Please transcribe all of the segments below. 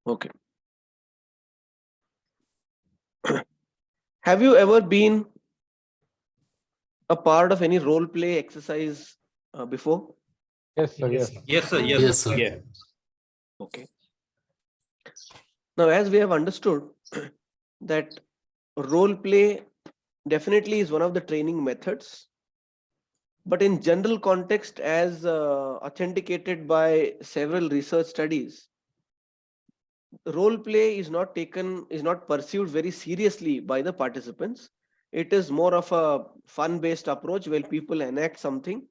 Okay. Have you ever been a part of any role play exercise before? Yes, sir. Yes, Yes. sir. Yes, sir. Yes, Yes, sir. sir. Yeah. Okay. Now, as we have understood that role play definitely is one of the training methods, but in general context, as authenticated by several research studies, role play is not pursued very seriously by the participants. It is more of a fun based approach where people enact something,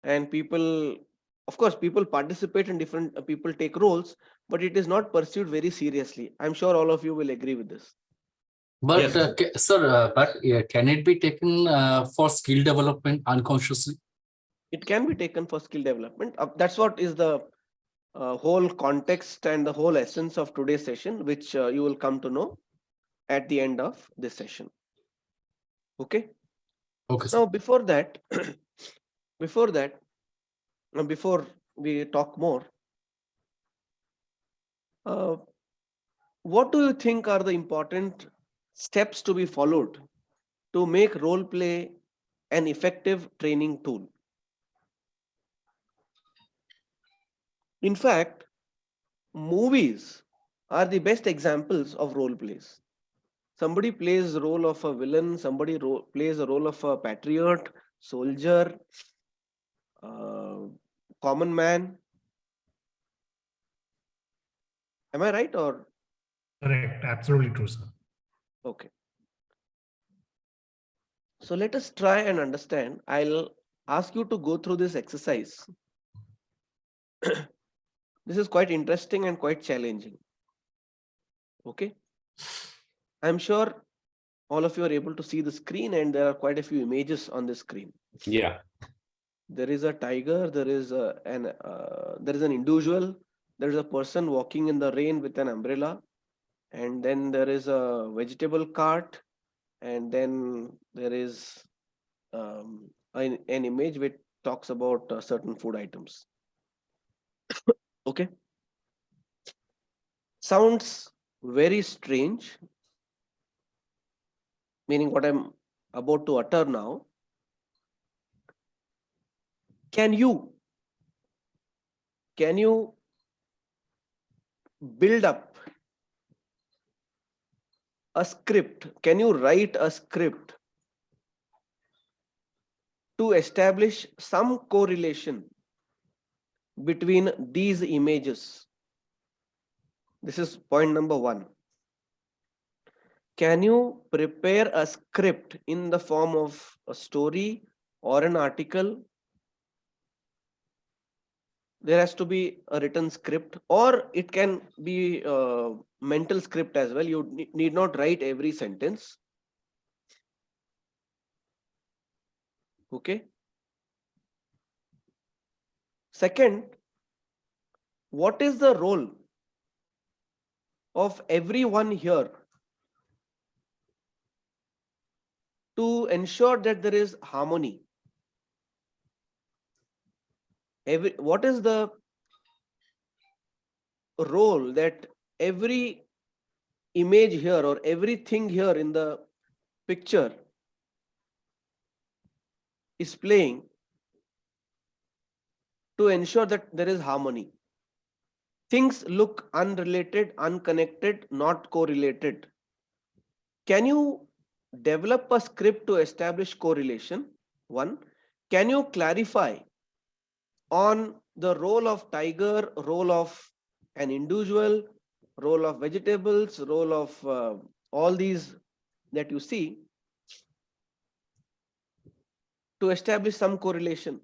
and people, of course, people participate in different people take roles, but it is not pursued very seriously. I'm sure all of you will agree with this. But Yes, sir. sir, can it be taken for skill development unconsciously? It can be taken for skill development. That's what is the whole context and the whole essence of today's session, which you will come to know at the end of this session. Okay. Okay, sir. Now, before that, before that, before we talk more, uh, what do you think are the important steps to be followed to make role play an effective training tool? In fact, movies are the best examples of role plays. Somebody plays the role of a villain, somebody plays the role of a patriot, soldier, uh, common man. Am I right? Or Correct. Absolutely true, sir. okay. So let us try and understand. I'll ask you to go through this exercise. This is quite interesting and quite challenging. Okay. I'm sure all of you are able to see the screen, and there are quite a few images on the screen. Yeah. There is a tiger, there is an individual, there is a person walking in the rain with an umbrella, and then there is a vegetable cart, and then there is an image which talks about certain food items. Okay. Sounds very strange, meaning what I'm about to utter now. Can you can you build up a script? Can you write a script to establish some correlation between these images? This is point number one. Can you prepare a script in the form of a story or an article? There has to be a written script, or it can be a mental script as well. You need not write every sentence. Okay. Second, what is the role of everyone here to ensure that there is harmony? What is the role that every image here or everything here in the picture is playing to ensure that there is harmony? Things look unrelated, unconnected, not correlated. Can you develop a script to establish correlation? One. Can you clarify on the role of tiger, role of an individual, role of vegetables, role of all these that you see, to establish some correlation?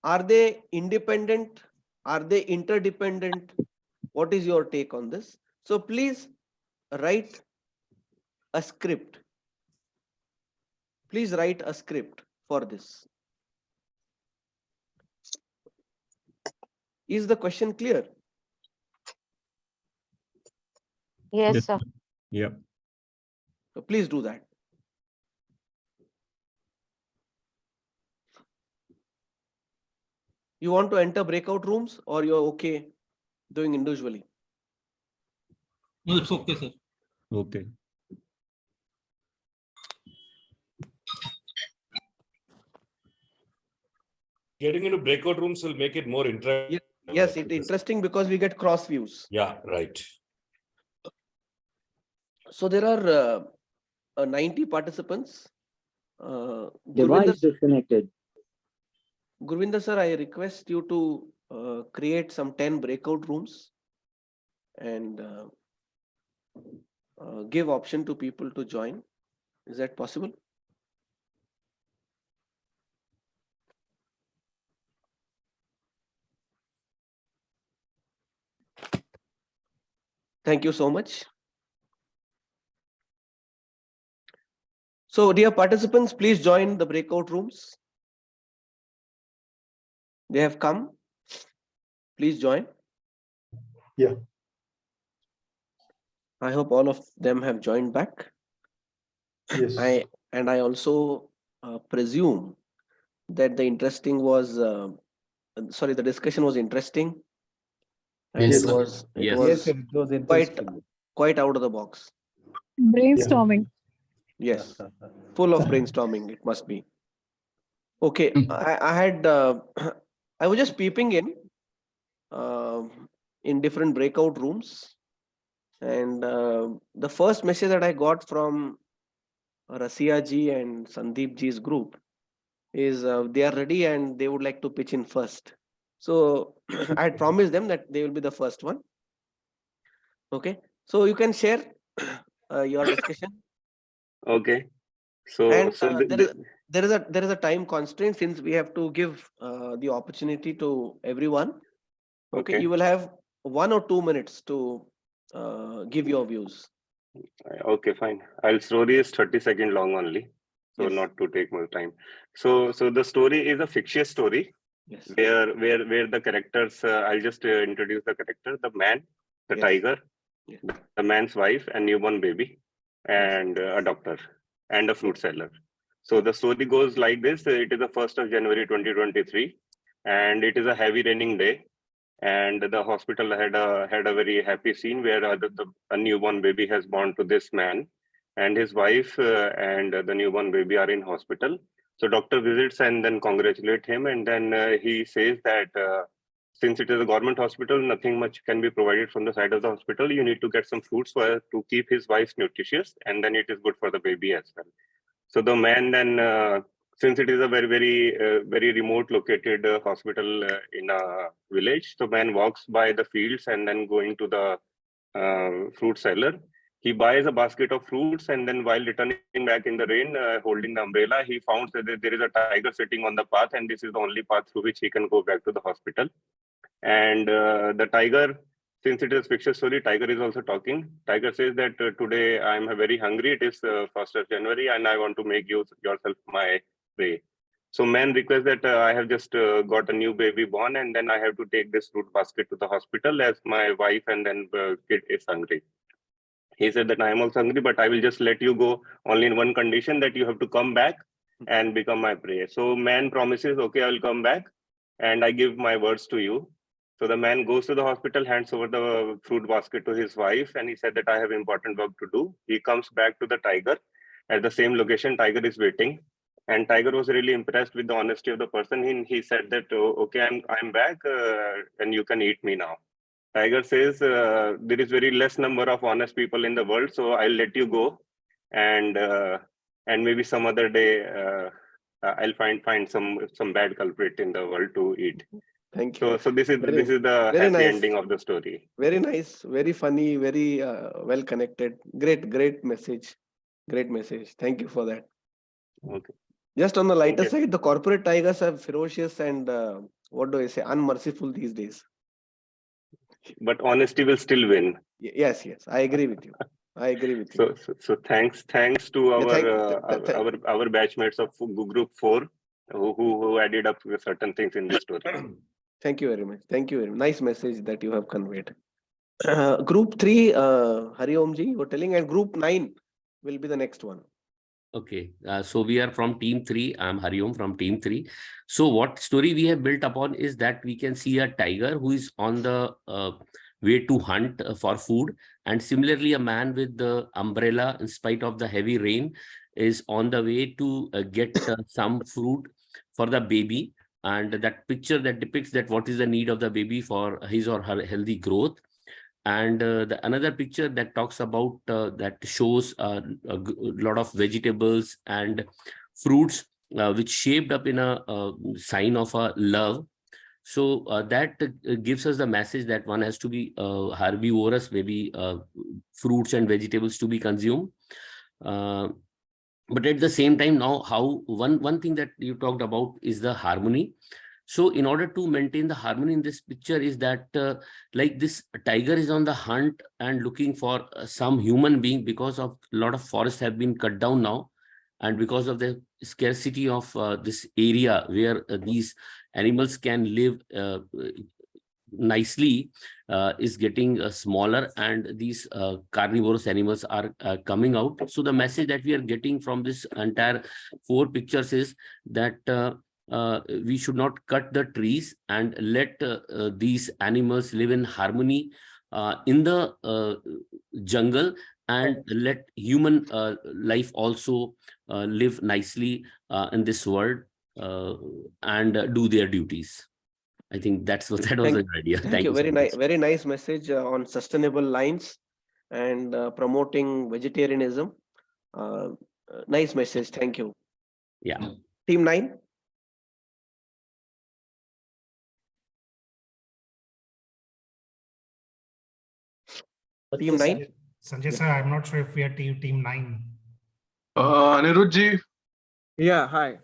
Are they independent? Are they interdependent? What is your take on this? So please write a script. Please write a script for this. Is the question clear? Yes, sir. Yeah. So please do that. You want to enter breakout rooms, or you're okay doing individually? No, it's okay, sir. Okay. Getting into breakout rooms will make it more interesting. Yes, it's interesting because we get cross views. Yeah, right. So there are 90 participants. Device disconnected. Gurvinder sir, I request you to create some 10 breakout rooms and give option to people to join. Is that possible? Thank you so much. So, dear participants, please join the breakout rooms. They have come. Please join. Yeah. I hope all of them have joined back. Yes. I also presume that the discussion was interesting. And Yes, it sir. was Yes. Yes, sir, it was interesting. quite out of the box. Brainstorming. Yes, full of brainstorming. It must be. Okay, I was just peeping in different breakout rooms, and the first message that I got from Rasia ji and Sandeep ji's group is they are ready and they would like to pitch in first. So I had promised them that they will be the first one. Okay, so you can share your discussion. Okay. So, And so there is a time constraint since we have to give the opportunity to everyone. Okay, Okay. you will have 1 or 2 minutes to give your views. Okay, fine. I'll story is 30-second long only, so Yes. not to take more time. So the story is a fictitious story Yes. where the characters. I'll just introduce the character: the man, the Yes. tiger, Yes. the man's wife, and newborn baby, and a doctor, and a fruit seller. So the story goes like this: it is the 1st of January 2023, and it is a heavy raining day. And the hospital had a very happy scene where a newborn baby has born to this man, and his wife and the newborn baby are in hospital. So doctor visits and then congratulate him, and then he says that since it is a government hospital, nothing much can be provided from the side of the hospital. You need to get some fruits to keep his wife nutritious, and then it is good for the baby as well. So the man then, since it is a very remote located hospital in a village, so man walks by the fields and then going to the fruit seller. He buys a basket of fruits, and then while returning back in the rain, holding the umbrella, he found that there is a tiger sitting on the path, and this is the only path through which he can go back to the hospital. And the tiger, since it is fictional story, tiger is also talking. Tiger says that today I am very hungry. It is 1st of January, and I want to make yourself my prey. So man requests that I have just got a new baby born, and then I have to take this fruit basket to the hospital as my wife and then kid is hungry. He said that I am also hungry, but I will just let you go only in one condition, that you have to come back and become my prey. So man promises, okay, I will come back and I give my words to you. So the man goes to the hospital, hands over the fruit basket to his wife, and he said that I have important work to do. He comes back to the tiger at the same location. Tiger is waiting, and tiger was really impressed with the honesty of the person. He said that, oh, okay, I'm back, and you can eat me now. Tiger says there is very less number of honest people in the world, so I'll let you go, and maybe some other day I'll find some bad culprit in the world to eat. Thank you. So this is the very happy nice. ending of the story. Very nice, very funny, very well connected. Great message. Great message. Thank you for that. Okay. Just on the lighter Okay. side, the corporate tigers are ferocious and what do I say, unmerciful these days. But honesty will still win. Yes, I agree with you. I agree with you. So thanks to Yeah, our batchmates of group 4 who added up certain things in this story. Thank you very much. Thank you very much. Nice message that you have conveyed. Group 3, Hari Om ji, you were telling, and group 9 will be the next one. Okay, so we are from team 3. I'm Hariom from team 3. So what story we have built upon is that we can see a tiger who is on the way to hunt for food. And similarly, a man with the umbrella, in spite of the heavy rain, is on the way to get some fruit for the baby. And that picture that depicts that what is the need of the baby for his or her healthy growth. And another picture that talks about that shows a lot of vegetables and fruits which shaped up in a sign of a love. So that gives us the message that one has to be herbivorous, maybe fruits and vegetables to be consumed. But at the same time, now how one thing that you talked about is the harmony. So in order to maintain the harmony in this picture is that like this tiger is on the hunt and looking for some human being, because of a lot of forests have been cut down now. And because of the scarcity of this area where these animals can live nicely is getting smaller, and these carnivorous animals are coming out. So the message that we are getting from this entire 4 pictures is that we should not cut the trees and let these animals live in harmony in the jungle, and let human life also live nicely in this world and do their duties. I think that was the idea. Thank you. so much. Very nice message on sustainable lines and promoting vegetarianism. Nice message. Thank you. Yeah. Team 9. Team 9. Sanjay sir, I'm not sure if we are team 9. Anirudh. Yeah, hi.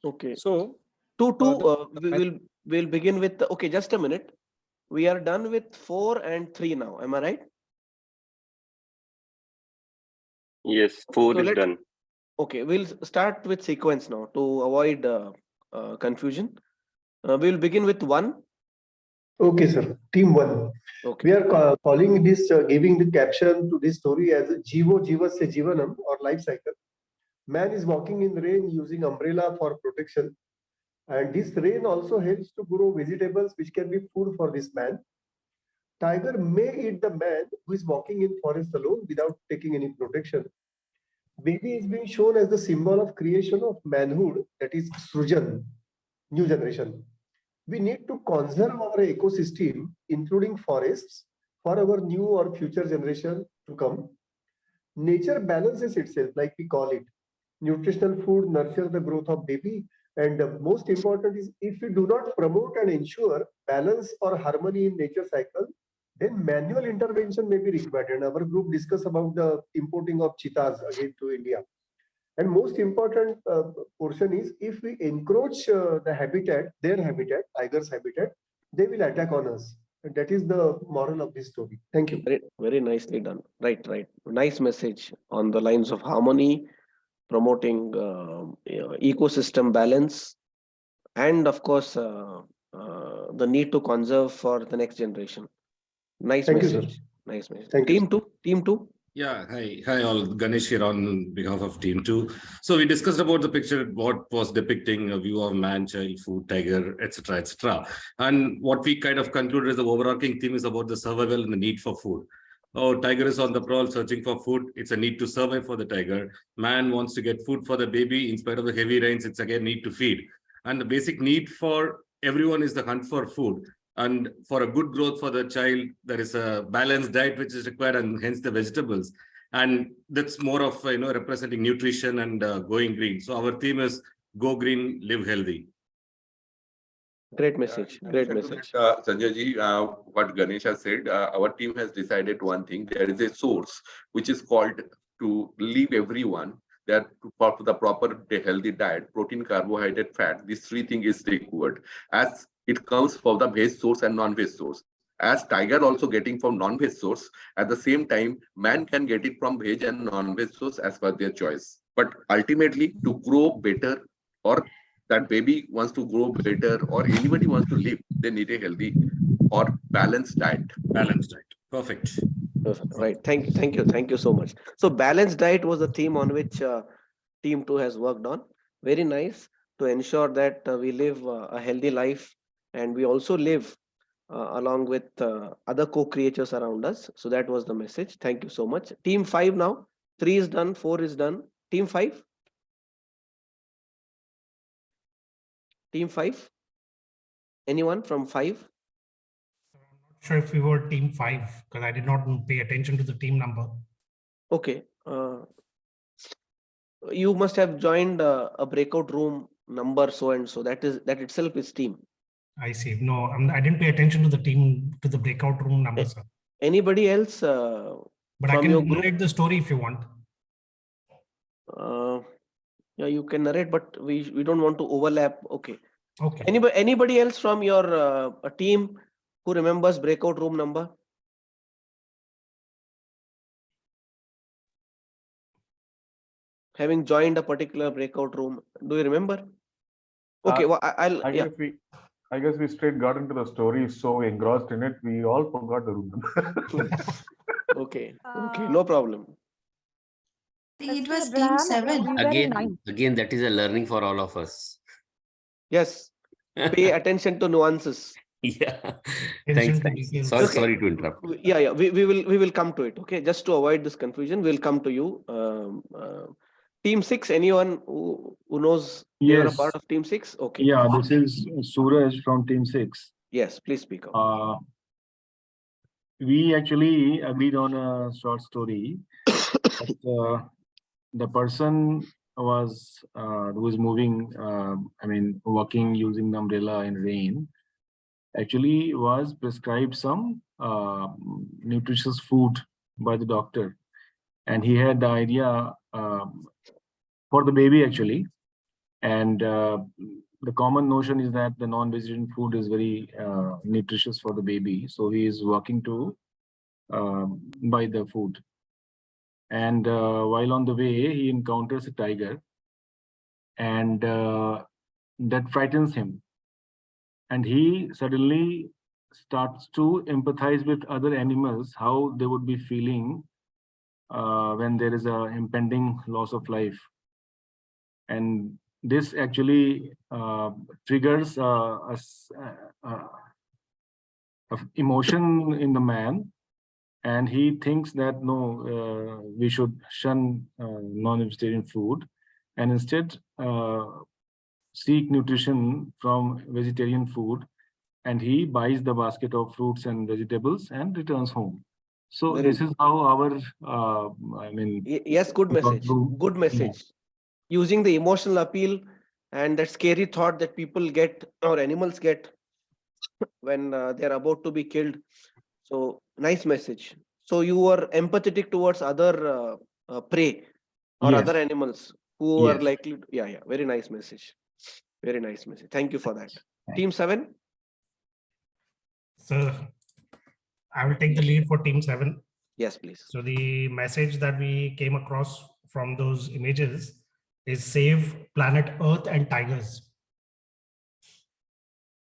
Okay. So, we'll begin with okay, just a minute. We are done with 4 and 3 now. Am I right? Yes, 4 So is done. Okay, we'll start with sequence now to avoid confusion. We'll begin with 1. Okay, sir. Team 1. Okay. We are calling this, giving the caption to this story as Jivo Jiva Se Jivanam, or life cycle. Man is walking in rain using umbrella for protection. And this rain also helps to grow vegetables which can be food for this man. Tiger may eat the man who is walking in forest alone without taking any protection. Baby is being shown as the symbol of creation of manhood, that is Srujan, new generation. We need to conserve our ecosystem, including forests, for our new or future generation to come. Nature balances itself, like we call it. Nutritional food nurtures the growth of baby. And the most important is, if we do not promote and ensure balance or harmony in nature cycle, then manual intervention may be required. And our group discussed about the importing of cheetahs again to India. And most important portion is, if we encroach the habitat, their habitat, tiger's habitat, they will attack on us. And that is the moral of this story. Thank you. Very nicely done. Right. Nice message on the lines of harmony, promoting ecosystem balance, and of course the need to conserve for the next generation. Nice Thank message. You, sir. Nice message. Thank Team you. 2. Team 2. Yeah, hi all. Ganesh here on behalf of Team 2. So we discussed about the picture, what was depicting a view of man, child, food, tiger, etc., etc. And what we kind of concluded is the overarching theme is about the survival and the need for food. Oh, tiger is on the prowl searching for food. It's a need to survive for the tiger. Man wants to get food for the baby. In spite of the heavy rains, it's again need to feed. And the basic need for everyone is the hunt for food. And for a good growth for the child, there is a balanced diet which is required, and hence the vegetables. And that's more of representing nutrition and going green. So our theme is go green, live healthy. Great message. Great message. Sanjay ji, what Ganesh has said, our team has decided one thing. There is a source which is called to leave everyone. That for the proper healthy diet, protein, carbohydrate, fat, these 3 things is required. As it comes from the veg source and non-veg source. As tiger also getting from non-veg source, at the same time, man can get it from veg and non-veg source as per their choice. But ultimately, to grow better, or that baby wants to grow better, or anybody wants to live, they need a healthy or balanced diet. Balanced diet. Perfect. Right. Thank you so much. So balanced diet was the theme on which Team 2 has worked on. Very nice, to ensure that we live a healthy life, and we also live along with other co-creators around us. So that was the message. Thank you so much. Team 5 now. 3 is done, 4 is done. Team 5. Team 5. Anyone from 5? I'm not sure if we were team 5 because I did not pay attention to the team number. Okay. You must have joined a breakout room number so and so. That itself is team. I see. No, I didn't pay attention to the team, to the breakout room number, sir. Anybody else But I from can your group? narrate the story if you want. Yeah, you can narrate, but we don't want to overlap. Okay. Okay. Anybody else from your team who remembers breakout room number? Having joined a particular breakout room, do you remember? Okay, well, I guess we straight got into the story, so engrossed in it, we all forgot the room number. Okay, no problem. It was team 7. Again, that is a learning for all of us. Yes, pay attention to nuances. Yeah. Thanks. Sorry to interrupt. Yeah. We will come to it. Okay, just to avoid this confusion, we'll come to you. Team 6. Anyone who knows you are a part of Team 6? Okay. Yeah, this is Suraj from Team 6. Yes, please speak up. We actually agreed on a short story. But, the person was who was moving, walking using the umbrella in rain, actually was prescribed some nutritious food by the doctor, and he had the idea for the baby actually, and the common notion is that the non-vegetarian food is very nutritious for the baby, so he is walking to buy the food. And while on the way, he encounters a tiger, and that frightens him. And he suddenly starts to empathize with other animals, how they would be feeling when there is a impending loss of life. And this actually triggers emotion in the man. And he thinks that no, we should shun non-vegetarian food and instead seek nutrition from vegetarian food. And he buys the basket of fruits and vegetables and returns home. So this is how our, yes, good message. Good message. Yeah. Using the emotional appeal and that scary thought that people get or animals get when they're about to be killed. So nice message. So you were empathetic towards other prey or other animals who are likely to, yeah. Very nice message. Very nice message. Thank you for that. Team 7. So I will take the lead for Team 7. Yes, please. So the message that we came across from those images is save planet Earth and tigers.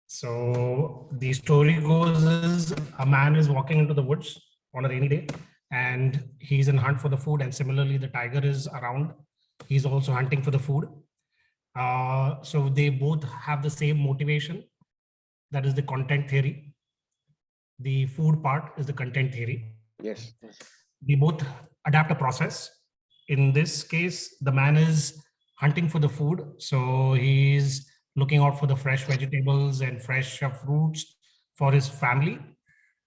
So the story goes is a man is walking into the woods on a rainy day and he's in hunt for the food, and similarly the tiger is around. He's also hunting for the food. So they both have the same motivation. That is the content theory. The food part is the content theory. Yes. They both adapt a process. In this case, the man is hunting for the food. So he's looking out for the fresh vegetables and fresh fruits for his family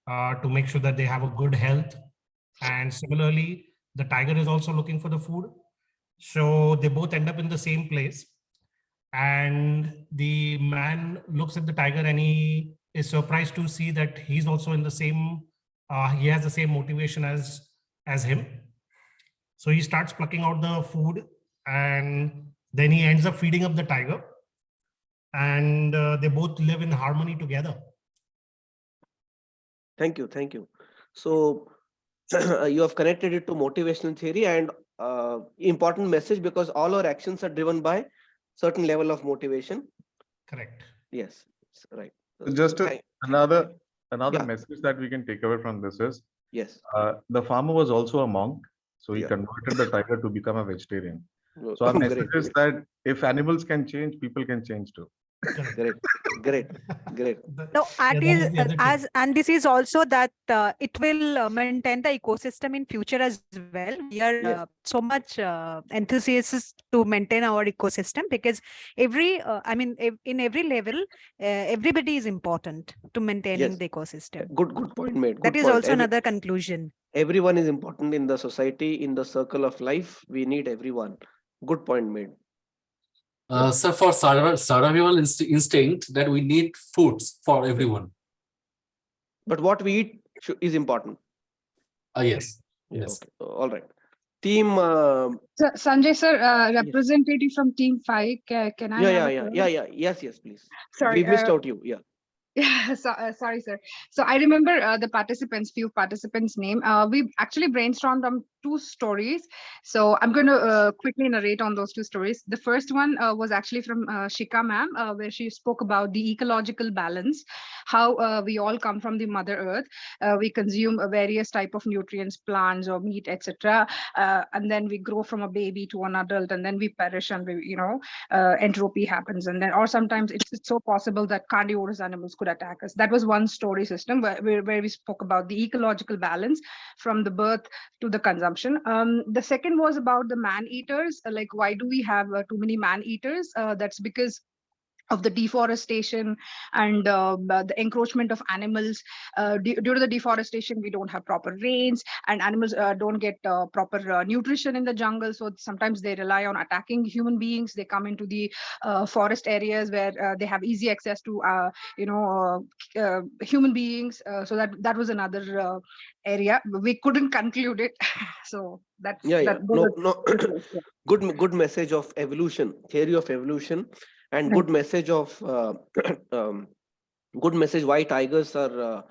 to make sure that they have a good health. And similarly, the tiger is also looking for the food. So they both end up in the same place. And the man looks at the tiger and he is surprised to see that he's also in the same, he has the same motivation as him. So he starts plucking out the food and then he ends up feeding up the tiger. And they both live in harmony together. Thank you. So you have connected it to motivational theory and important message, because all our actions are driven by certain level of motivation. Correct. Yes, right. Just another message that we can take away from this is, yes, the farmer was also a monk, so he converted the tiger to become a vegetarian. So our message is that if animals can change, people can change too. Great. No, Yeah, that is the other thing. and this is also that it will maintain the ecosystem in future as well. We are Yes. so much enthusiasts to maintain our ecosystem, because in every level, everybody is important to maintaining Yes. the ecosystem. Good point made. That Good is point. also another conclusion. Everyone is important in the society, in the circle of life. We need everyone. Good point made. So for survival instinct, that we need foods for everyone. But what we eat is important. Yes. Yeah, Yes. okay. All right. Team. Sanjay sir, representative from Team 5, can I have a turn? Yes, please. Sorry, We missed out you. Yeah. Yeah, sorry, sir. So I remember few participants' name. We actually brainstormed on 2 stories. So I'm going to quickly narrate on those 2 stories. The first one was actually from Shika ma'am, where she spoke about the ecological balance, how we all come from the Mother Earth. We consume various type of nutrients, plants or meat, etc. And then we grow from a baby to an adult, and then we perish, and entropy happens. And then, or sometimes it's so possible that carnivorous animals could attack us. That was one story system where we spoke about the ecological balance from the birth to the consumption. The second was about the man eaters. Like, why do we have too many man eaters? That's because of the deforestation and the encroachment of animals. Due to the deforestation, we don't have proper rains, and animals don't get proper nutrition in the jungle. So sometimes they rely on attacking human beings. They come into the forest areas where they have easy access to human beings. So that was another area. We couldn't conclude it. So that's Good message of evolution, theory of evolution, and good message of good message why tigers are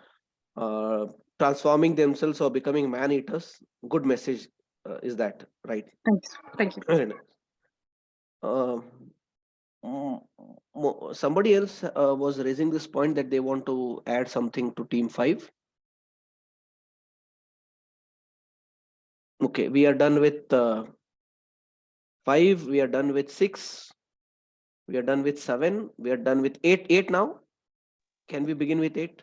transforming themselves or becoming man eaters. Good message is that, right? Thank you. Very nice. Somebody else was raising this point that they want to add something to Team 5. Okay, we are done with 5. We are done with 6. We are done with 7. We are done with 8. 8 now. Can we begin with 8?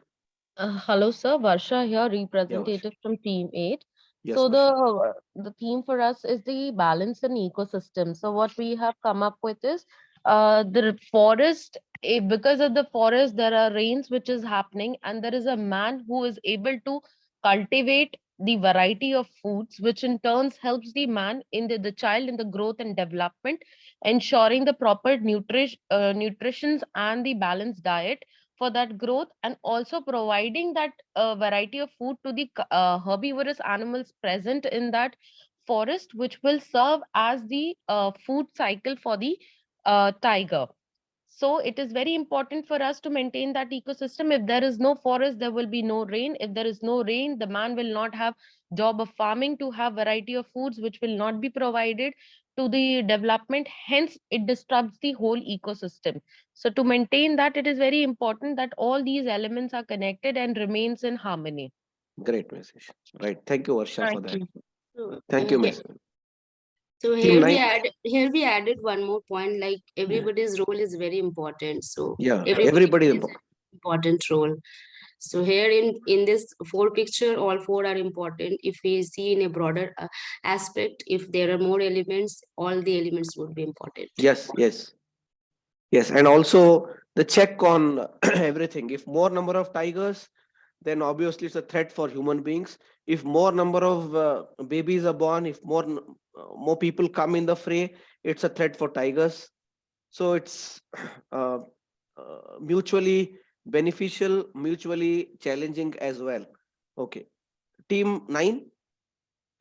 Hello, sir. Varsha here, representative from Team 8. Yes, So the theme for us is the balance in ecosystem. So what we have come up with is the forest. Because of the forest, there are rains which is happening, and there is a man who is able to cultivate the variety of foods, which in turns helps the man in the child in the growth and development, ensuring the proper nutrition and the balanced diet for that growth, and also providing that variety of food to the herbivorous animals present in that forest, which will serve as the food cycle for the tiger. So it is very important for us to maintain that ecosystem. If there is no forest, there will be no rain. If there is no rain, the man will not have job of farming to have variety of foods, which will not be provided to the development. Hence, it disrupts the whole ecosystem. So to maintain that, it is very important that all these elements are connected and remains in harmony. Great message. Right. Thank you, Varsha, for that. So, Thank you, yeah. Miss. So Team here we added one more point, like everybody's role is very important. So Yeah, everybody is important role. So here in this 4 picture, all 4 are important. If we see in a broader aspect, if there are more elements, all the elements would be important. Yes. And also the check on everything. If more number of tigers, then obviously it's a threat for human beings. If more number of babies are born, if more people come in the fray, it's a threat for tigers. So it's mutually beneficial, mutually challenging as well. Okay. Team 9.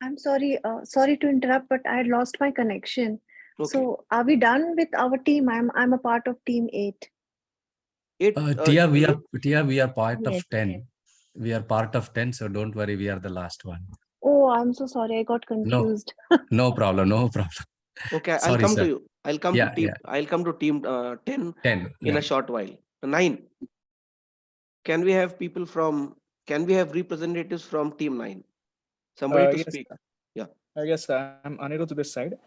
I'm sorry to interrupt, but I lost my connection. Okay. So are we done with our team? I'm a part of Team 8. Tia, we are part of 10. We are part of 10, so don't worry, we are the last one. Oh, I'm so sorry. I got confused. No problem. Okay, Sorry, I'll come sir. to you. I'll come to team 10 in a short while. 9. Can we have representatives from team 9? Somebody to Yes, speak. sir. Yeah. Yes, I'm Anirudh to this side.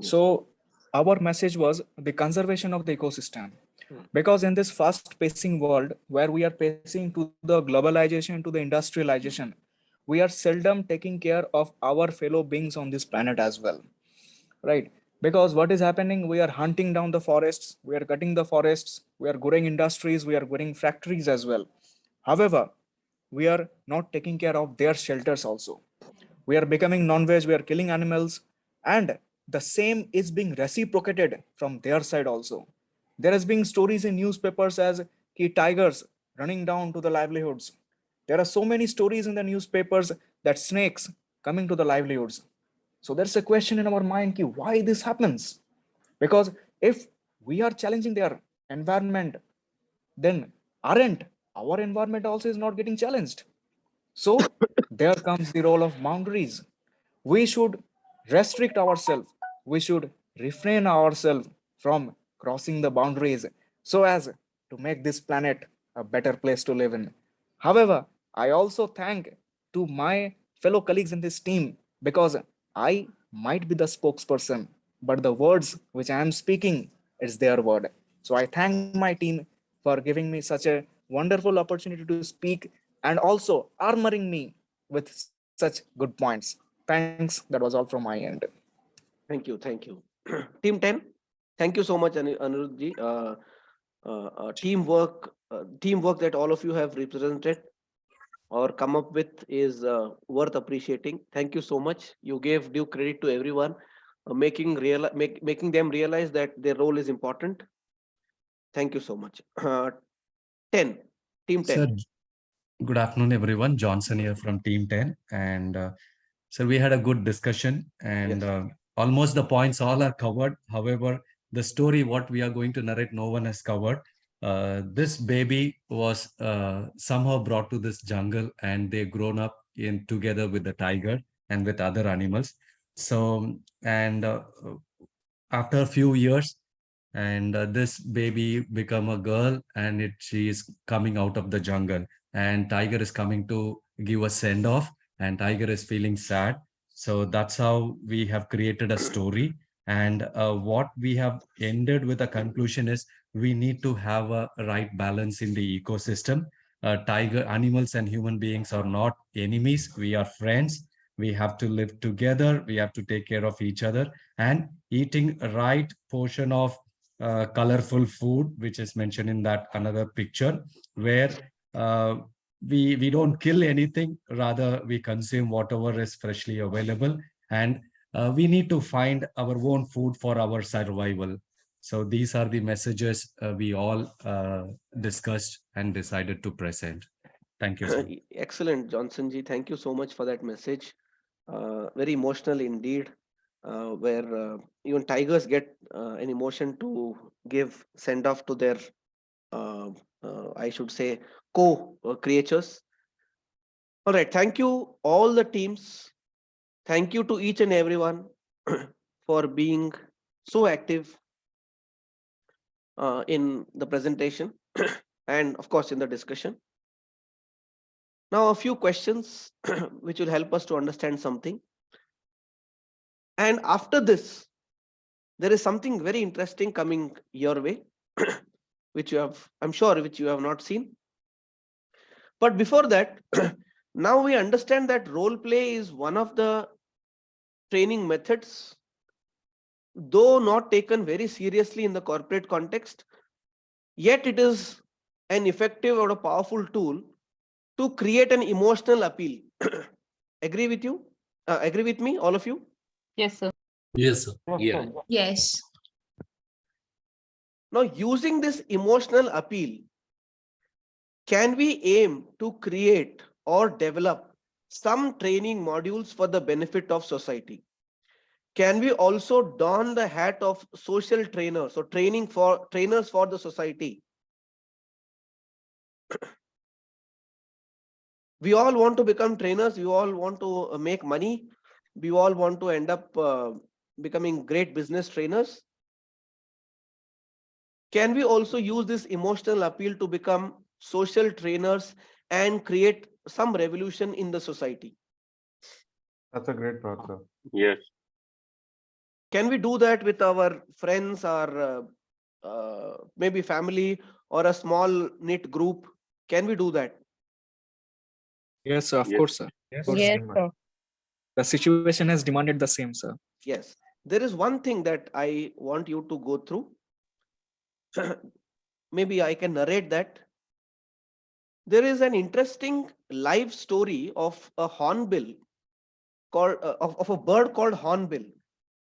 So our message was the conservation of the ecosystem. Because in this fast pacing world where we are pacing to the globalization, to the industrialization, we are seldom taking care of our fellow beings on this planet as well, right? Because what is happening, we are hunting down the forests, we are cutting the forests, we are growing industries, we are growing factories as well. However, we are not taking care of their shelters also. We are becoming non-veg, we are killing animals, and the same is being reciprocated from their side also. There has been stories in newspapers as key tigers running down to the livelihoods. There are so many stories in the newspapers that snakes coming to the livelihoods. So there's a question in our mind, ki why this happens? Because if we are challenging their environment, then aren't our environment also is not getting challenged? So there comes the role of boundaries. We should restrict ourselves. We should refrain ourselves from crossing the boundaries so as to make this planet a better place to live in. However, I also thank to my fellow colleagues in this team because I might be the spokesperson, but the words which I am speaking is their word. So I thank my team for giving me such a wonderful opportunity to speak and also armoring me with such good points. Thanks. That was all from my end. Thank you. Thank you. Team 10, thank you so much, Anirudhji. Teamwork that all of you have represented or come up with is worth appreciating. Thank you so much. You gave due credit to everyone, making them realize that their role is important. Thank you so much. 10, Team 10. Sir, good afternoon, everyone. Johnson here from Team 10. And so we had a good discussion and almost the points all are covered. However, the story, what we are going to narrate, no one has covered. This baby was somehow brought to this jungle and they grown up in together with the tiger and with other animals. So, and after a few years, and this baby become a girl and she is coming out of the jungle and tiger is coming to give a send off and tiger is feeling sad. So that's how we have created a story. And what we have ended with a conclusion is we need to have a right balance in the ecosystem. Tiger animals and human beings are not enemies, we are friends. We have to live together, we have to take care of each other, and eating right portion of colorful food, which is mentioned in that another picture, where we don't kill anything, rather we consume whatever is freshly available, and we need to find our own food for our survival. So these are the messages we all discussed and decided to present. Thank you, sir. Excellent, Johnson ji. Thank you so much for that message. Very emotional indeed, where even tigers get an emotion to give send off to their, I should say, co-creatures. All right. Thank you, all the teams. Thank you to each and everyone for being so active in the presentation and, of course, in the discussion. Now, a few questions which will help us to understand something. And after this, there is something very interesting coming your way, which you have, I'm sure, which you have not seen. But before that, now we understand that role play is one of the training methods, though not taken very seriously in the corporate context, yet it is an effective or a powerful tool to create an emotional appeal. Agree with you? Agree with me, all of you? Yes, sir. Yes, sir. Yeah. Yes. Now, using this emotional appeal, can we aim to create or develop some training modules for the benefit of society? Can we also don the hat of social trainers or trainers for the society? We all want to become trainers. We all want to make money. We all want to end up becoming great business trainers. Can we also use this emotional appeal to become social trainers and create some revolution in the society? That's a great thought, sir. Yes. Can we do that with our friends, our maybe family or a small knit group? Can we do that? Yes, sir, of course, sir. Yes, Yes, sir. The situation has demanded the same, sir. Yes. There is one thing that I want you to go through. Maybe I can narrate that. There is an interesting life story of a hornbill called of a bird called hornbill.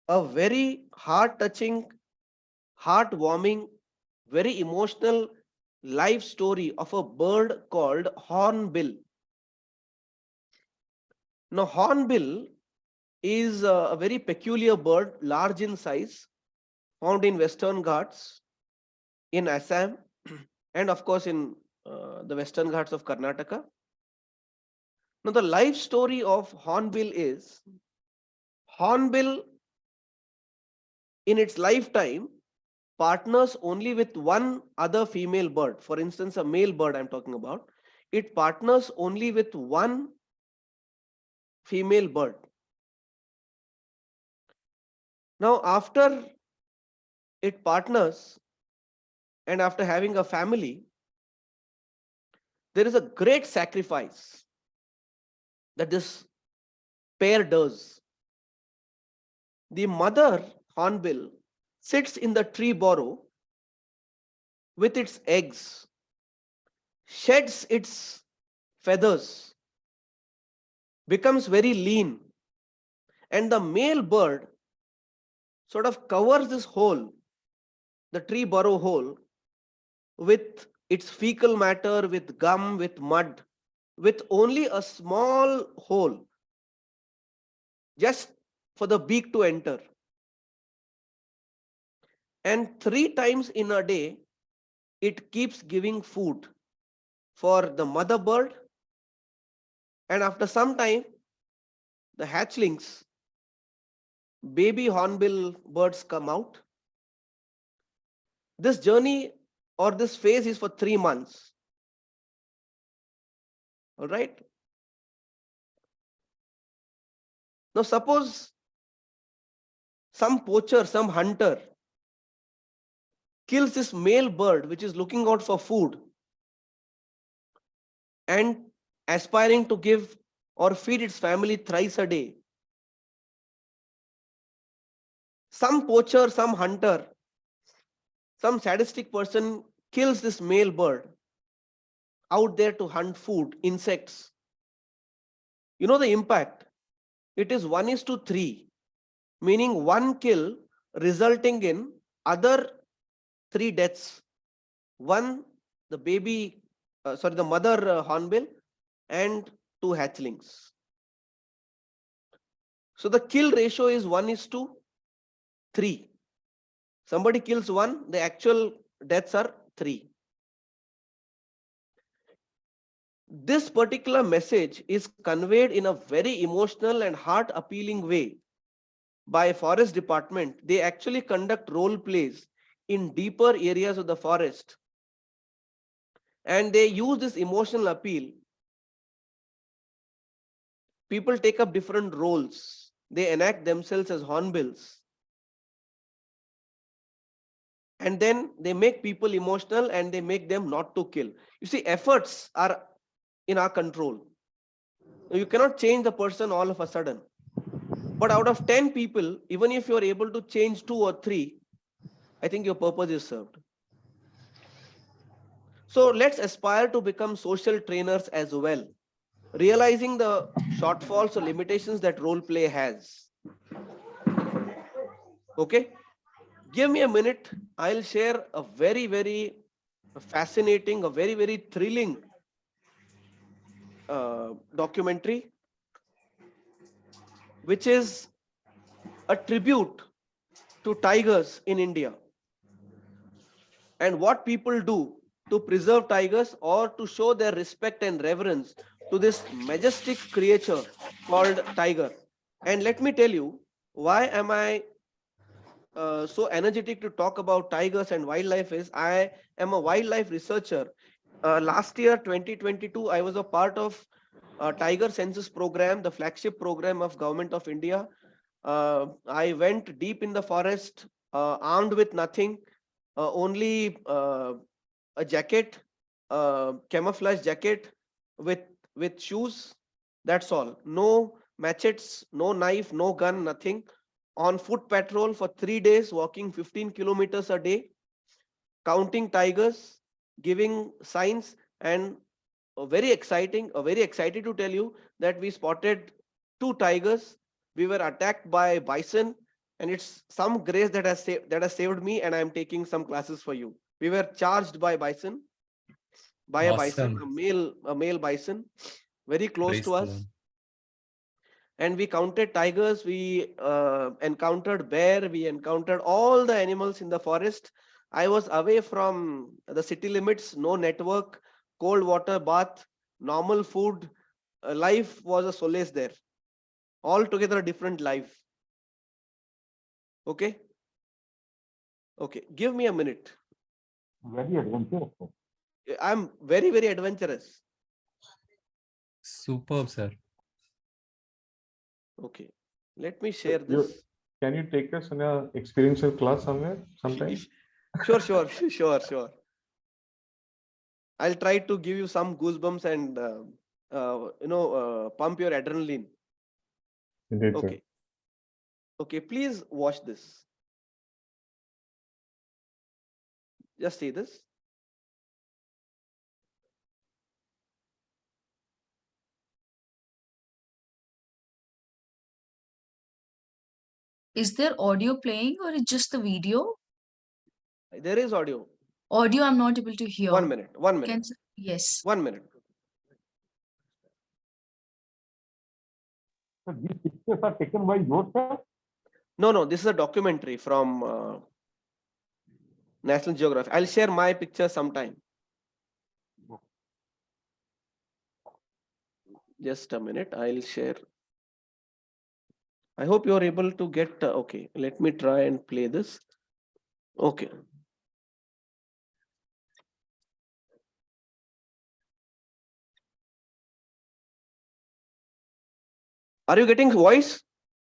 A very heart-touching, heartwarming, very emotional life story of a bird called hornbill. Now, hornbill is a very peculiar bird, large in size, found in Western Ghats, in Assam, and of course in the Western Ghats of Karnataka. Now, the life story of hornbill is hornbill in its lifetime partners only with one other female bird. For instance, a male bird I'm talking about, it partners only with one female bird. Now, after it partners and after having a family, there is a great sacrifice that this pair does. The mother hornbill sits in the tree burrow with its eggs, sheds its feathers, becomes very lean, and the male bird sort of covers this hole, the tree burrow hole, with its fecal matter, with gum, with mud, with only a small hole just for the beak to enter. And 3 times in a day, it keeps giving food for the mother bird. And after some time, the hatchlings, baby hornbill birds come out. This journey or this phase is for 3 months. All right. Now, suppose some poacher, some hunter kills this male bird which is looking out for food and aspiring to give or feed its family thrice a day. Some poacher, some hunter, some sadistic person kills this male bird out there to hunt food, insects. You know the impact? It is 1:3, meaning one kill resulting in other 3 deaths. One, the baby, the mother hornbill, and 2 hatchlings. So the kill ratio is 1:3. Somebody kills one, the actual deaths are 3. This particular message is conveyed in a very emotional and heart appealing way by forest department. They actually conduct role plays in deeper areas of the forest, and they use this emotional appeal. People take up different roles. They enact themselves as hornbills, and then they make people emotional and they make them not to kill. You see, efforts are in our control. You cannot change the person all of a sudden, but out of 10 people, even if you are able to change 2 or 3, I think your purpose is served. So let's aspire to become social trainers as well, realizing the shortfalls or limitations that role play has. Okay, give me a minute. I'll share a very, very fascinating, a very, very thrilling documentary, which is a tribute to tigers in India and what people do to preserve tigers or to show their respect and reverence to this majestic creature called tiger. And let me tell you, why am I so energetic to talk about tigers and wildlife is I am a wildlife researcher. Last year, 2022, I was a part of Tiger Census program, the flagship program of Government of India. I went deep in the forest, armed with nothing, only a jacket, camouflage jacket with shoes. That's all. No machetes, no knife, no gun, nothing. On foot patrol for 3 days, walking 15 kilometers a day, counting tigers, giving signs, and very excited to tell you that we spotted 2 tigers. We were attacked by bison, and it's some grace that has saved me, and I'm taking some classes for you. We were charged by bison, by a bison, Awesome. a male bison, very close Praise to the us. Lord. And we counted tigers, we encountered bear, we encountered all the animals in the forest. I was away from the city limits, no network, cold water bath, normal food. Life was a solace there, altogether a different life. Okay, okay, give me a minute. Very adventurous. I'm very adventurous. Superb, sir. Okay, let me share this. Can you take us in a experiential class somewhere, sometime? Sure. I'll try to give you some goosebumps and pump your adrenaline. Indeed, sir. Okay. Okay, please watch this. Just see this. Is there audio playing or is just the video? There is audio. Audio I'm not able to hear. 1 minute. Yes. 1 minute. So these pictures are taken by yourself? No, this is a documentary from National Geographic. I'll share my picture sometime. Just a minute, I'll share. I hope you're able to get, okay, let me try and play this. Okay. Are you getting voice?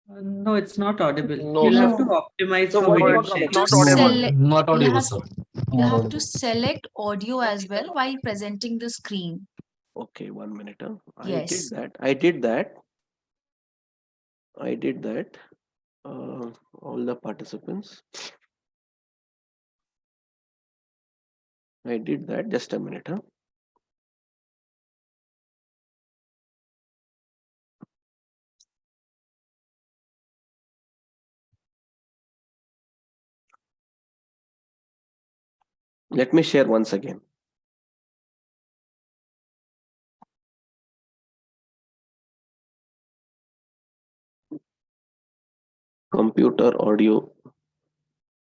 No, it's not audible. No, You'll sir. have to optimize So for what video about sharing. To select, Not you audible, have, sir. you have to select audio as well while presenting the screen. Okay, 1 minute. Yes. I did that. All the participants. I did that. Just a minute. Let me share once again. Computer audio.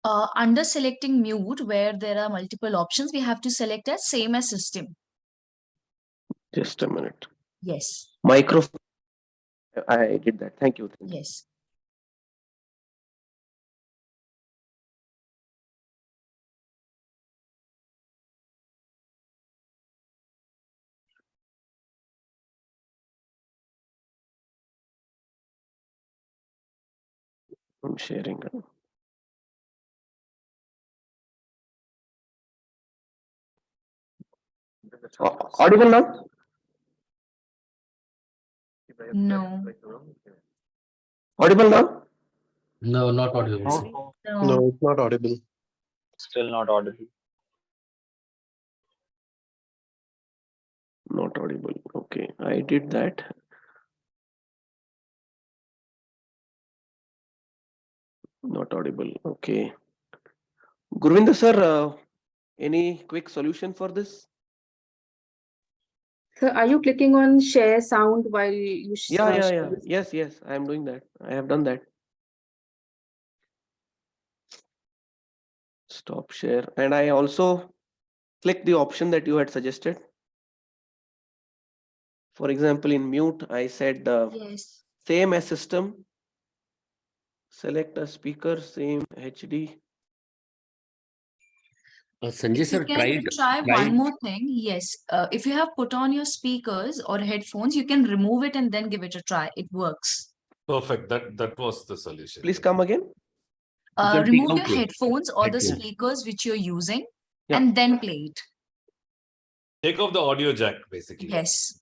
Under selecting mute, where there are multiple options, we have to select as same as system. Just a minute. Yes. Microphone. I did that. Thank you. Yes. I'm sharing. Audible now? No. Audible now? No, not audible, sir. No. it's not audible. Still not audible. Not audible. Okay, I did that. Not audible. Okay. Gurvinder sir, any quick solution for this? So are you clicking on share sound while you Yeah. share this? Yes. I am doing that. I have done that. Stop share. And I also click the option that you had suggested. For example, in mute, I said Yes. same as system. Select a speaker, same HD. Sanjay If you sir, can try one more thing, yes. If you have put on your speakers or headphones, you can remove it and then give it a try. It works. Perfect. That was the solution. Please come again. can take Remove out your your headphones or the headphone. speakers which you're using Yeah. and then play it. Take off the audio jack, basically. Yes.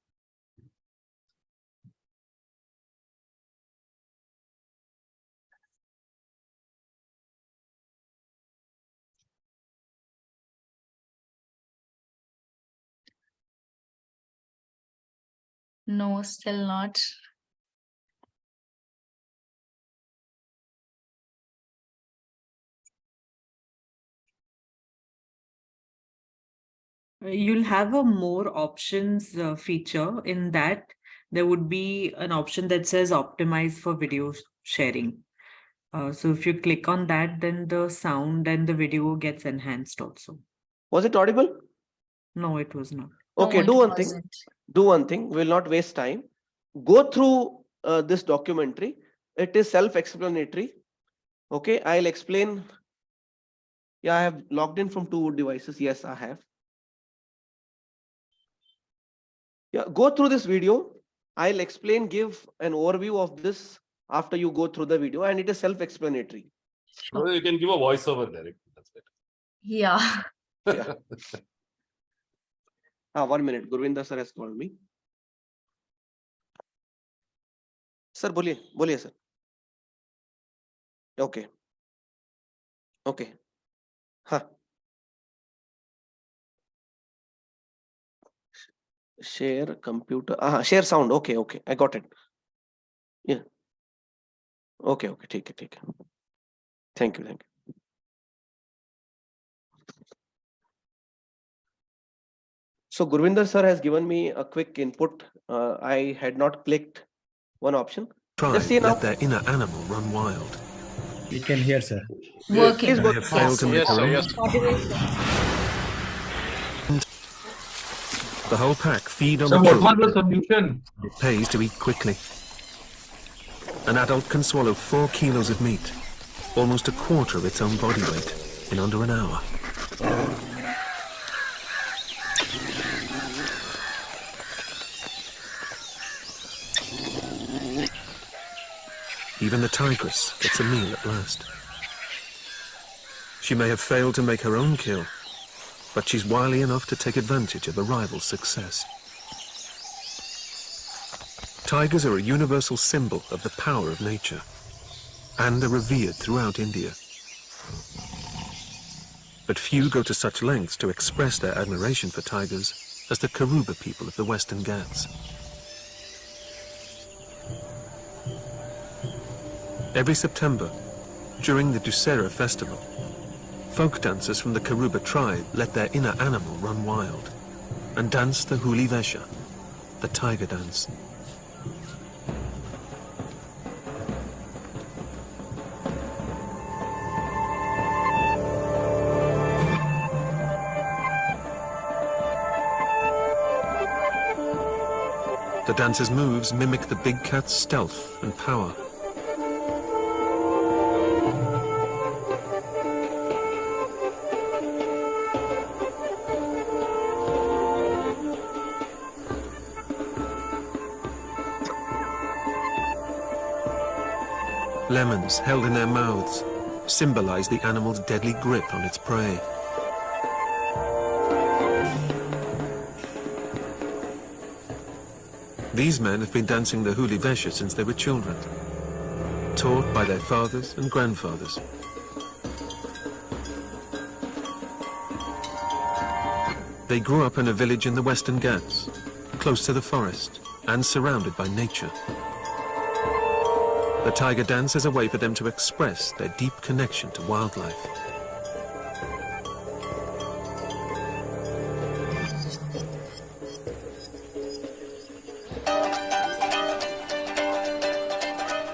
No, still not. You'll have a more options feature. In that there would be an option that says optimize for video sharing. So if you click on that, then the sound and the video gets enhanced also. Was it audible? No, it was not. Okay, No, do it one thing. wasn't. Do one thing. We'll not waste time. Go through this documentary. It is self-explanatory. Okay, I'll explain. Yeah, I have logged in from 2 devices. Yes, I have. Yeah, go through this video. I'll explain, give an overview of this after you go through the video, and it is self-explanatory. Well, you can give a voiceover there. That's better. Yeah. Yeah. 1 minute. Gurvinder sir has called me. Sir, बोलिए sir. Okay. Okay. Huh. Share computer. Share sound. Okay. I got it. Yeah. Okay. ठीक है. Thank you. So Gurvinder sir has given me a quick input. I had not clicked one option. Try let their inner animal run wild. We can hear, sir. Working. They have failed to make her own. The whole pack feed on So the what food. was the solution? It pays to eat quickly. An adult can swallow 4 kilos of meat, almost a quarter of its own body weight, in under an hour. Even the tigress gets a meal at last. She may have failed to make her own kill, but she's wily enough to take advantage of a rival's success. Tigers are a universal symbol of the power of nature, and are revered throughout India. But few go to such lengths to express their admiration for tigers as the Karuba people of the Western Ghats. Every September, during the Dussehra festival, folk dancers from the Karuba tribe let their inner animal run wild and dance the Huli Vesha, the tiger dance. The dancer's moves mimic the big cat's stealth and power. Lemons held in their mouths symbolize the animal's deadly grip on its prey. These men have been dancing the Huli Vesha since they were children, taught by their fathers and grandfathers. They grew up in a village in the Western Ghats, close to the forest and surrounded by nature. The tiger dance is a way for them to express their deep connection to wildlife.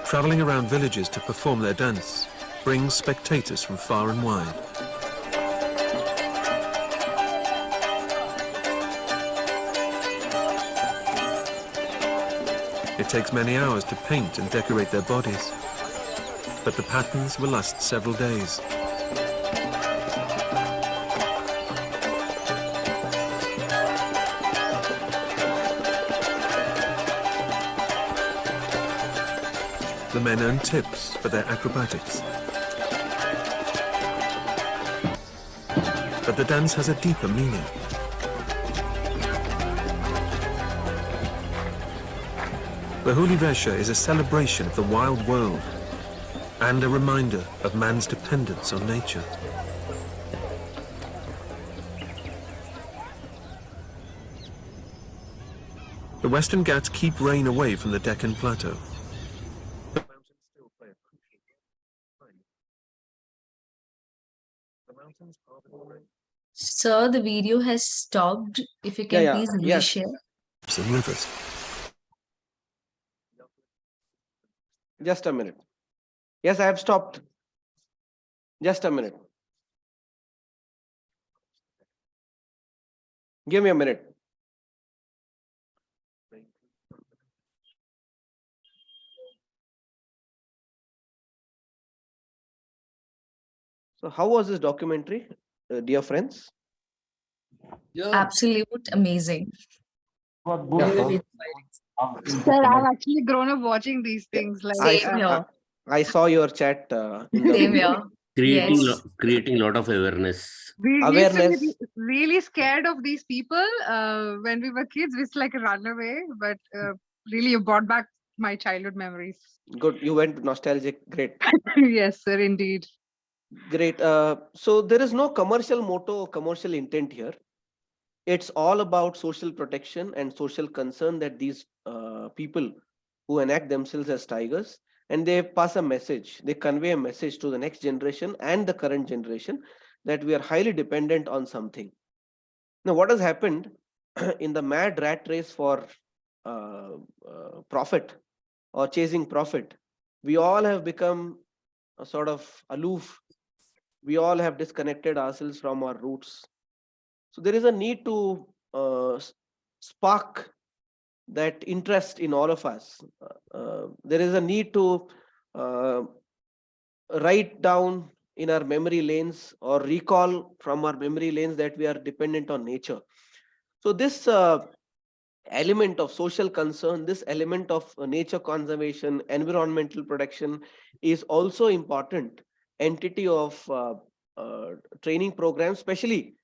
Traveling around villages to perform their dance brings spectators from far and wide. It takes many hours to paint and decorate their bodies, but the patterns will last several days. The men earn tips for their acrobatics. but the dance has a deeper meaning. The Hulivesha is a celebration of the wild world and a reminder of man's dependence on nature. The Western Ghats keep rain away from the Deccan Plateau. Sir, the video has stopped. If you can please Yes. reshare. And rivers. Just a minute. Yes, I have stopped. Just a minute. Give me a minute. So how was this documentary, dear friends? Absolute amazing. Sir, I've actually grown up watching these things. Like, I saw your chat in the Same video. here. Creating, Yes. creating a lot of awareness. we used to Awareness. be really scared of these people when we were kids. We used to like run away, but really, you brought back my childhood memories. Good, you went nostalgic. Great. Yes, sir, indeed. Great. So there is no commercial motto or commercial intent here. It's all about social protection and social concern that these people who enact themselves as tigers, and they pass a message, they convey a message to the next generation and the current generation that we are highly dependent on something. Now, what has happened in the mad rat race for profit or chasing profit, we all have become a sort of aloof. We all have disconnected ourselves from our roots. So there is a need to spark that interest in all of us. There is a need to write down in our memory lanes or recall from our memory lanes that we are dependent on nature. So this element of social concern, this element of nature conservation, environmental protection is also important entity of training programs, especially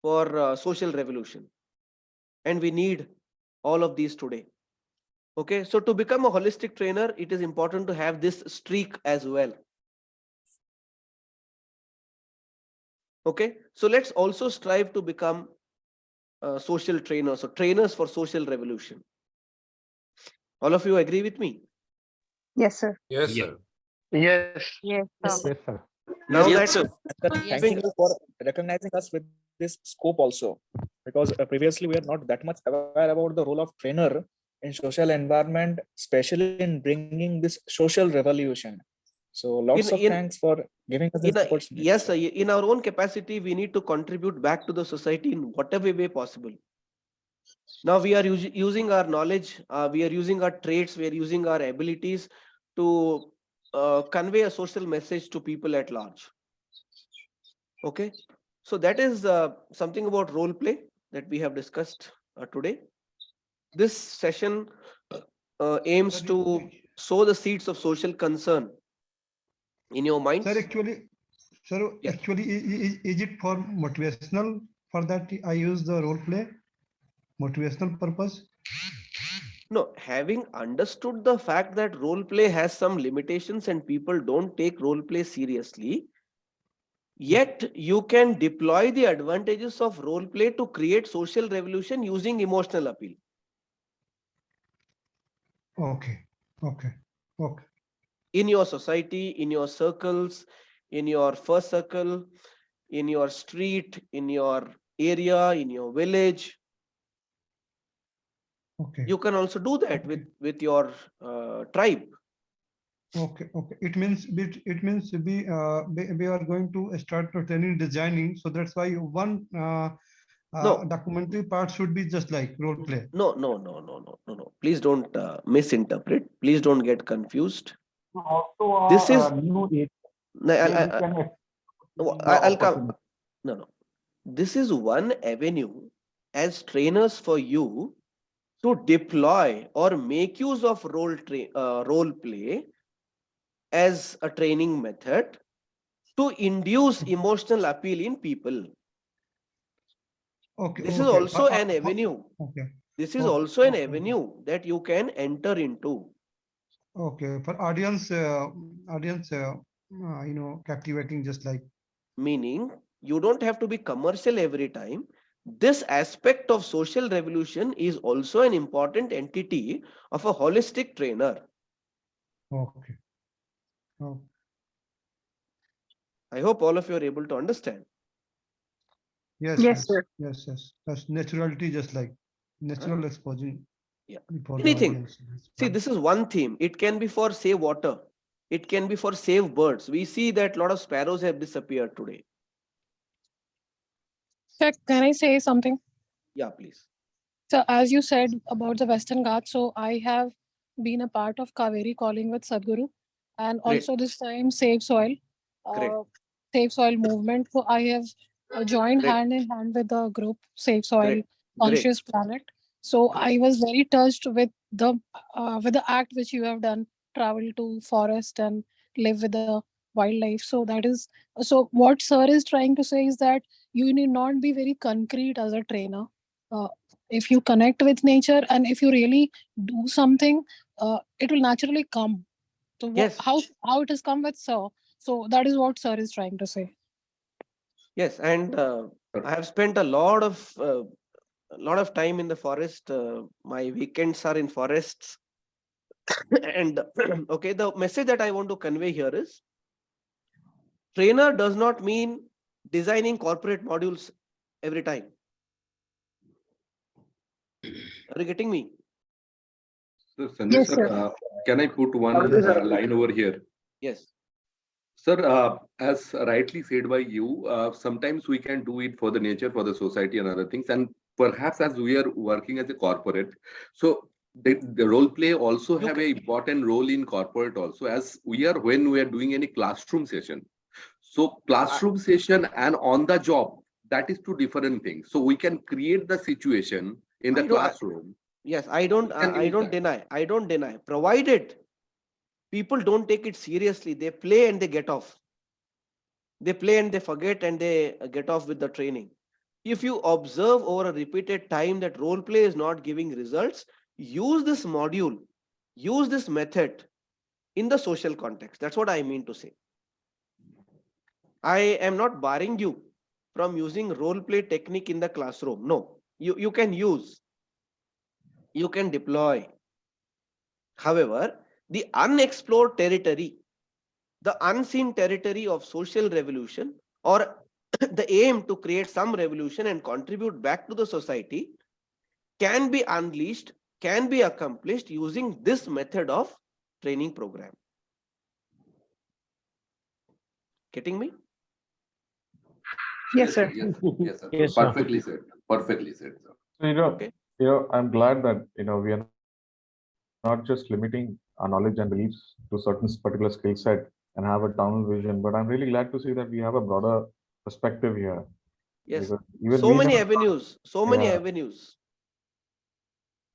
for social revolution. And we need all of these today. Okay, so to become a holistic trainer, it is important to have this streak as well. Okay, so let's also strive to become social trainers or trainers for social revolution. All of you agree with me? Yes, sir. Yes, sir. Yes. Yes, sir. Now Yes, that thanking you for recognizing us with this scope also, because previously we are not that much aware about the role of trainer in social environment, especially in bringing this social revolution. So lots of thanks for giving us this opportunity. yes, sir, in our own capacity, we need to contribute back to the society in whatever way possible. Now we are using our knowledge, we are using our traits, we are using our abilities to convey a social message to people at large. Okay, so that is something about role play that we have discussed today. This session aims to sow the seeds of social concern in your minds. Sir, actually, is it for motivational? For that, I use the role play, motivational purpose. No, having understood the fact that role play has some limitations and people don't take role play seriously, yet you can deploy the advantages of role play to create social revolution using emotional appeal. Okay. In your society, in your circles, in your first circle, in your street, in your area, in your village. Okay. You can also do that with your tribe. Okay. It means we are going to start training designing. So that's why one documentary part should be just like role play. No. Please don't misinterpret. Please don't get confused. This is I'll come. No. This is one avenue as trainers for you to deploy or make use of role play as a training method to induce emotional appeal in people. Okay. This is Okay. also an avenue. Okay. This is Okay, also an okay, avenue that you can enter into. Okay. For audience, captivating, just like. Meaning, you don't have to be commercial every time. This aspect of social revolution is also an important entity of a holistic trainer. Okay. Oh. I hope all of you are able to understand. Yes, Yes, yes, sir. yes, yes. That's naturality, just like natural exposing Yeah. for the Anything. audience. See, this is one theme. It can be for save water. It can be for save birds. We see that a lot of sparrows have disappeared today. Sir, can I say something? Yeah, please. So as you said about the Western Ghats, so I have been a part of Kaveri calling with Sadhguru, and Great. also this time Save Soil, Great. Save Soil movement. So I have joined Great. hand in hand with the group Save Soil Great. Conscious Planet. So Great. I was very touched with the act which you have done, travel to forest and live with the wildlife. So that is so what sir is trying to say is that you need not be very concrete as a trainer. Uh, if you connect with nature and if you really do something, it will naturally come. So Yes. how it has come with sir. So that is what sir is trying to say. Yes, and I have spent a lot of time in the forest. My weekends are in forests. And okay, the message that I want to convey here is trainer does not mean designing corporate modules every time. Are you getting me? So, Sanjay Yes, sir, sir. can I put one line over here? Yes. Sir, as rightly said by you, sometimes we can do it for the nature, for the society and other things. And perhaps as we are working as a corporate, so the role play also have an important role in corporate also, as when we are doing any classroom session. So classroom session and on the job, that is two different things. So we can create the situation in the classroom. Yes, I don't deny, provided people don't take it seriously. They play and they get off. They play and they forget and they get off with the training. If you observe over a repeated time that role play is not giving results, use this module, use this method in the social context. That's what I mean to say. I am not barring you from using role play technique in the classroom. No, you can use, you can deploy. However, the unexplored territory, the unseen territory of social revolution, or the aim to create some revolution and contribute back to the society, can be unleashed, can be accomplished using this method of training program. Getting me? Yes, sir. Yes, sir. Yes, sir. Perfectly said. Perfectly said, sir. So, I'm glad that we are not just limiting our knowledge and beliefs to certain particular skill set and have a tunnel vision, but I'm really glad to see that we have a broader perspective here. Yes. Because even So we many never- avenues, so many Yeah. avenues.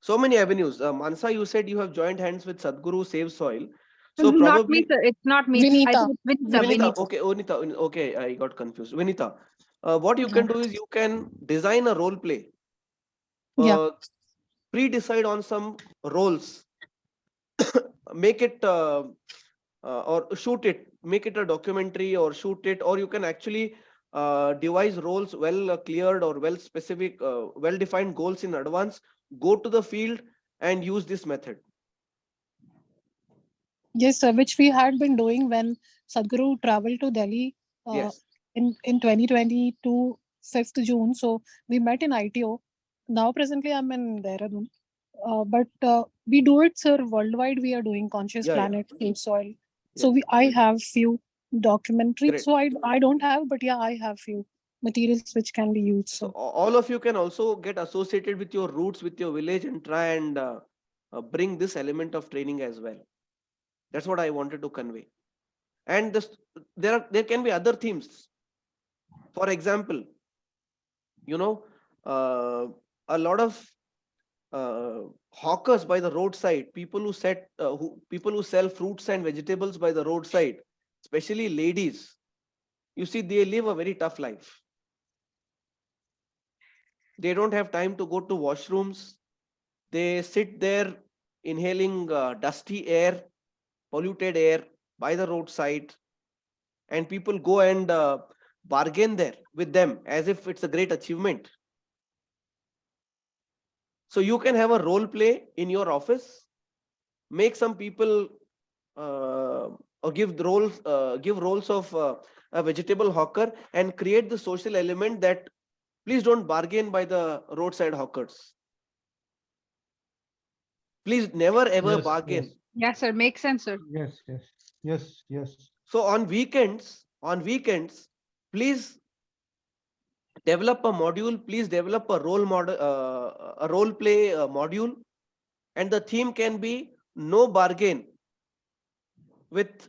So many avenues. Mansa, you said you have joined hands with Sadhguru Save Soil. So Not me, probably sir. It's not me. I Vinita. think it's Vinita. Vinita. Okay, Vinita. Okay, I got confused. Vinita, what you can do is you can design a role play. Yeah. Pre-decide on some roles. Make it or shoot it. Make it a documentary or shoot it, or you can actually devise roles well cleared or well specific, well defined goals in advance. Go to the field and use this method. Yes, sir, which we had been doing when Sadhguru traveled to Delhi Yes. in 2022, 5th June. So we met in ITO. Now presently I'm in Dehradun. But we do it, sir, worldwide. We are doing Conscious Yeah, yeah. Planet, Save Soil. So Yes. I have few documentaries. Great. So I don't have, but yeah, I have few materials which can be used. So all of you can also get associated with your roots, with your village, and try and bring this element of training as well. That's what I wanted to convey. And there can be other themes. For example, a lot of hawkers by the roadside, people who sell fruits and vegetables by the roadside, especially ladies. You see, they live a very tough life. They don't have time to go to washrooms. They sit there inhaling dusty air, polluted air by the roadside, and people go and bargain there with them as if it's a great achievement. So you can have a role play in your office, make some people or give roles of a vegetable hawker, and create the social element that please don't bargain by the roadside hawkers. Please never ever Yes, bargain. yes, Yes, sir. Makes sense, sir. yes, yes, yes, yes. So on weekends, please develop a module. Please develop a role model, a role play module, and the theme can be no bargain with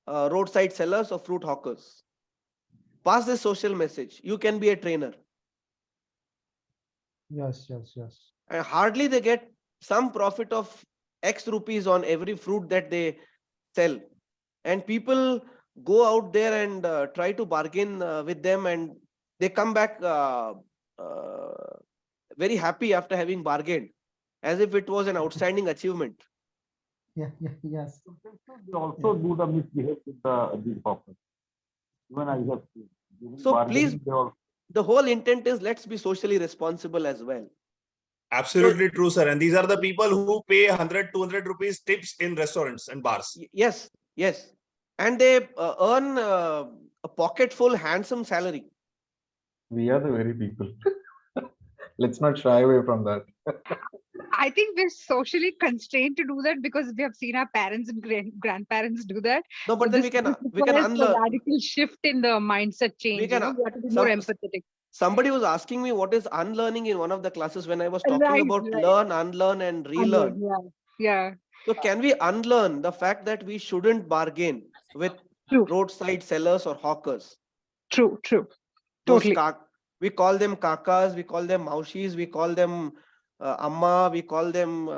roadside sellers or fruit hawkers. Pass this social message. You can be a trainer. Yes, yes, yes. And hardly they get some profit of X rupees on every fruit that they sell. And people go out there and try to bargain with them, and they come back very happy after having bargained, as if it was an outstanding achievement. Yeah, yeah, yes. They also do the misbehave with the hawkers. Even I have seen. During So please, bargaining, they all the whole intent is let's be socially responsible as well. Absolutely true, sir. And these are the people who pay 100, 200 rupees tips in restaurants and bars. Yes, yes. And they earn a pocket full handsome salary. We are the very people. Let's not shy away from that. I think we're socially constrained to do that because we have seen our parents and grandparents do that. No, but So then this we can requires a unlearn. radical shift in the mindset change. We can We have to be more empathetic. Somebody was asking me what is unlearning in one of the classes when I was talking Right, about right. learn, unlearn, and relearn. Yeah, yeah. So can we unlearn the fact that we shouldn't bargain with roadside sellers or hawkers? True, true. Those Totally. we call them kakas, we call them maushis, we call them amma, we call them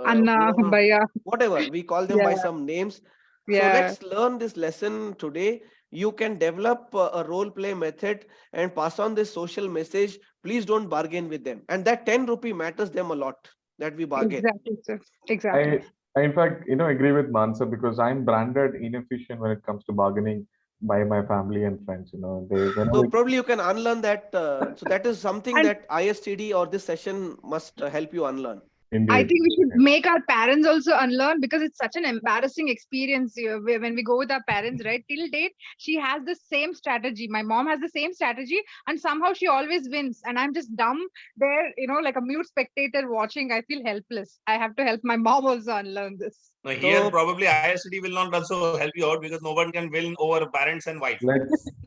Anna, Bhaiya. whatever. We call them by Yeah. some names. So Yeah. let's learn this lesson today. You can develop a role play method and pass on this social message. Please don't bargain with them. And that 10 rupee matters them a lot that we bargain. Exactly, sir. Exactly. I in fact, agree with Mansa because I'm branded inefficient when it comes to bargaining by my family and friends. So probably you can unlearn that. So that is something that ISTD or this session must help you unlearn. Indeed. I think we should make our parents also unlearn because it's such an embarrassing experience when we go with our parents, right? Till date, she has the same strategy. My mom has the same strategy, and somehow she always wins. And I'm just dumb there, like a mute spectator watching. I feel helpless. I have to help my mom also unlearn this. Now here, probably ISTD will not also help you out because no one can win over parents and wife.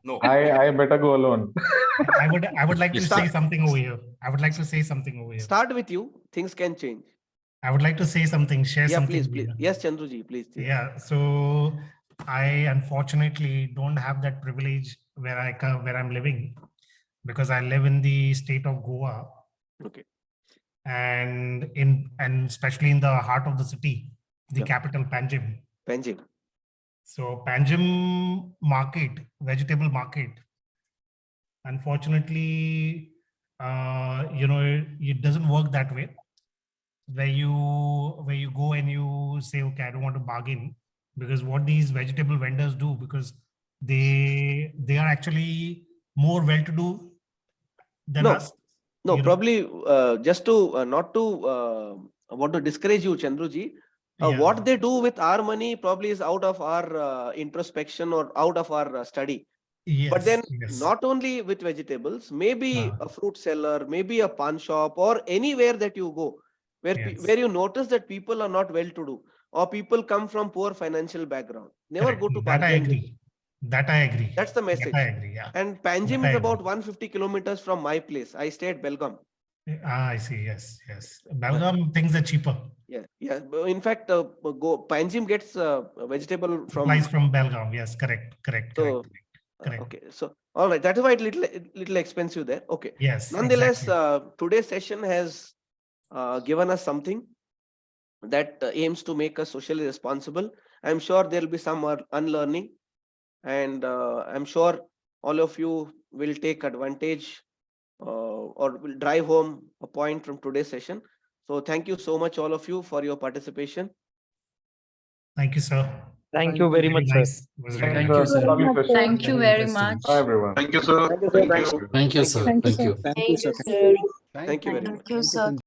No. I better go alone. I would like to say something over here. Start with you. Things can change. I would like to say something, share Yeah, something. please. Yes, Chandruji, please. Yeah. So I unfortunately don't have that privilege where I'm living because I live in the state of Goa. Okay. And especially in the heart of the city, the capital Panjim. So Panjim market, vegetable market, unfortunately, it doesn't work that way. Where you go and you say, okay, I don't want to bargain, because what these vegetable vendors do, because they are actually more well-to-do than us. No, probably just to not to want to discourage you, Chandruji. What they do with our money probably is out of our introspection or out of our study. Yes, but then not only with vegetables, maybe a fruit seller, maybe a pawn shop, or anywhere that you go, where you notice that people are not well-to-do or people come from poor financial background. Never go to bargain with them. That I agree. That's the message. That I agree, yeah. And Panjim is about 150 kilometers from my place. I stay at Belgaum. I see. Yes. Belgaum, things are cheaper. Yeah. In fact, Panjim gets vegetable from Belgaum. Yes, correct. So, okay. So, all right. That is why it's little expensive there. Okay. Yes. Nonetheless, today's session has given us something that aims to make us socially responsible. I'm sure there will be some unlearning. And I'm sure all of you will take advantage or will drive home a point from today's session. So thank you so much, all of you, for your participation. Thank you, sir. Thank you very much, sir. Nice. It was really Thank nice. you, sir. Lovely session. Thank you very much. Bye, everyone. Thank you, sir. Thank you, sir. Thank you, sir. Thank you, Thank sir. you. Thank you, sir. Thank you very much. Thank you, sir.